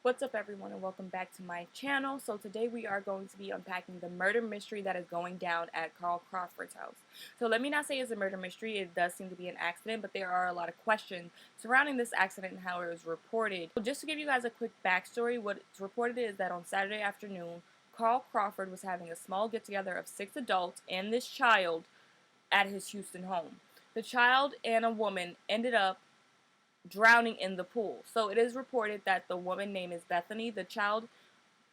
What's up everyone and welcome back to my channel. So today we are going to be unpacking the murder mystery that is going down at Carl Crawford's house. So let me not say it's a murder mystery, it does seem to be an accident, but there are a lot of questions surrounding this accident and how it was reported. So just to give you guys a quick backstory, what's reported is that on Saturday afternoon, Carl Crawford was having a small get-together of 6 adults and this child at his Houston home. The child and a woman ended up drowning in the pool. So it is reported that the woman name is Bethany. The child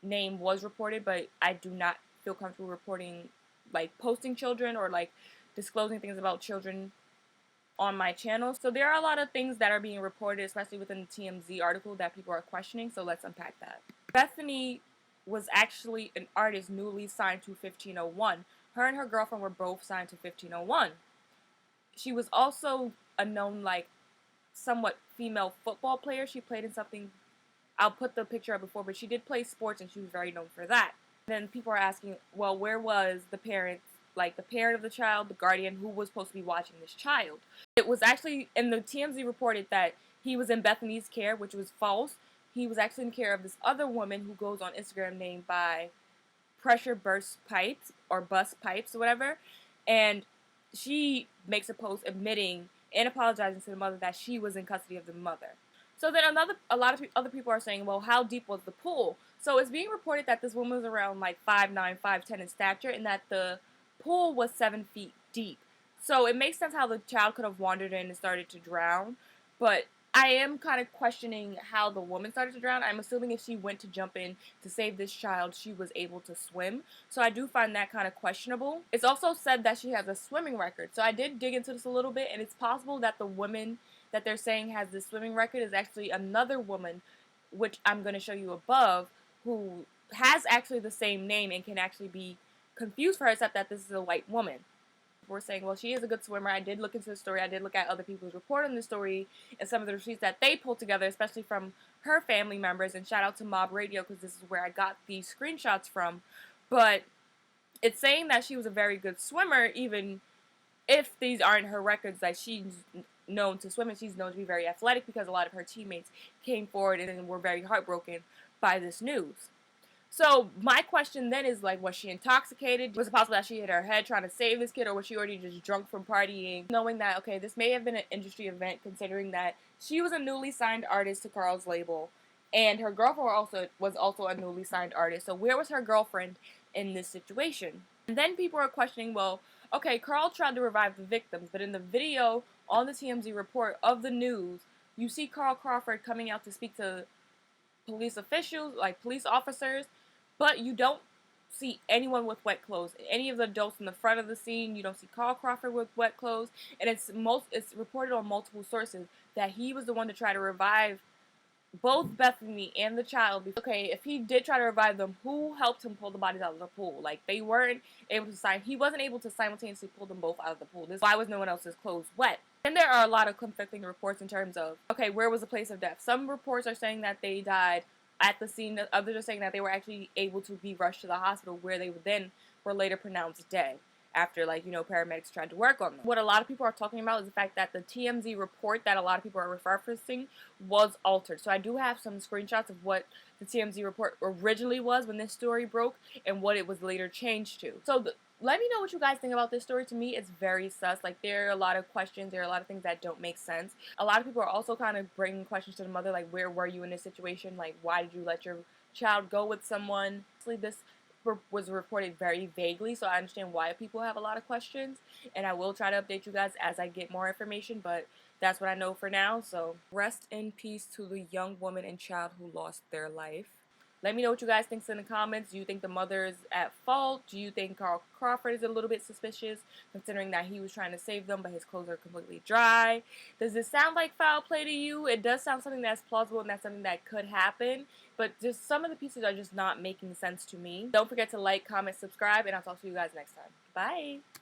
name was reported, but I do not feel comfortable reporting, like posting children or like disclosing things about children on my channel. So there are a lot of things that are being reported, especially within the TMZ article, that people are questioning. So let's unpack that. Bethany was actually an artist newly signed to 1501. Her and her girlfriend were both signed to 1501. She was also a known somewhat female football player. She played in something, I'll put the picture up before, but she did play sports and she was very known for that. Then people are asking, well, where was the parents, like the parent of the child, the guardian, who was supposed to be watching this child? It was actually, and the TMZ reported that he was in Bethany's care, which was false. He was actually in care of this other woman who goes on Instagram named by Pressure Burst Pipes or Bust Pipes or whatever, and she makes a post admitting and apologizing to the mother that she was in custody of the mother. So then a lot of other people are saying, well, how deep was the pool? So it's being reported that this woman was around like 5'9", 5'10" in stature, and that the pool was 7 feet deep. So it makes sense how the child could have wandered in and started to drown, but I am kind of questioning how the woman started to drown. I'm assuming if she went to jump in to save this child, she was able to swim. So I do find that kind of questionable. It's also said that she has a swimming record. So I did dig into this a little bit, and it's possible that the woman that they're saying has this swimming record is actually another woman, which I'm going to show you above, who has actually the same name and can actually be confused for her, except that this is a white woman. We're saying, well, she is a good swimmer. I did look into the story. I did look at other people's report on the story and some of the receipts that they pulled together, especially from her family members. And shout out to Mob Radio, because this is where I got these screenshots from. But it's saying that she was a very good swimmer, even if these aren't her records, that she's known to swim and she's known to be very athletic, because a lot of her teammates came forward and were very heartbroken by this news. So my question then is, like, was she intoxicated? Was it possible that she hit her head trying to save this kid, or was she already just drunk from partying? Knowing that, okay, this may have been an industry event, considering that she was a newly signed artist to Carl's label, and her girlfriend was also a newly signed artist. So where was her girlfriend in this situation? And then people are questioning, well, okay, Carl tried to revive the victims, but in the video on the TMZ report of the news, you see Carl Crawford coming out to speak to police officials, like police officers, but you don't see anyone with wet clothes. Any of the adults in the front of the scene, you don't see Carl Crawford with wet clothes, and it's reported on multiple sources that he was the one to try to revive both Bethany and the child. Okay, if he did try to revive them, who helped him pull the bodies out of the pool? Like, they weren't able to he wasn't able to simultaneously pull them both out of the pool. Why was no one else's clothes wet? And there are a lot of conflicting reports in terms of, okay, where was the place of death? Some reports are saying that they died at the scene. Others are saying that they were actually able to be rushed to the hospital, where they were later pronounced dead after, paramedics tried to work on them. What a lot of people are talking about is the fact that the TMZ report that a lot of people are referencing was altered. So I do have some screenshots of what the TMZ report originally was when this story broke and what it was later changed to. So let me know what you guys think about this story. To me, it's very sus. Like, there are a lot of questions. There are a lot of things that don't make sense. A lot of people are also kind of bringing questions to the mother, like, where were you in this situation? Like, why did you let your child go with someone? This was reported very vaguely, so I understand why people have a lot of questions, and I will try to update you guys as I get more information, but that's what I know for now. So rest in peace to the young woman and child who lost their life. Let me know what you guys think in the comments. Do you think the mother is at fault? Do you think Carl Crawford is a little bit suspicious, considering that he was trying to save them, but his clothes are completely dry? Does this sound like foul play to you? It does sound something that's plausible, and that's something that could happen, but just some of the pieces are just not making sense to me. Don't forget to like, comment, subscribe, and I'll talk to you guys next time. Bye!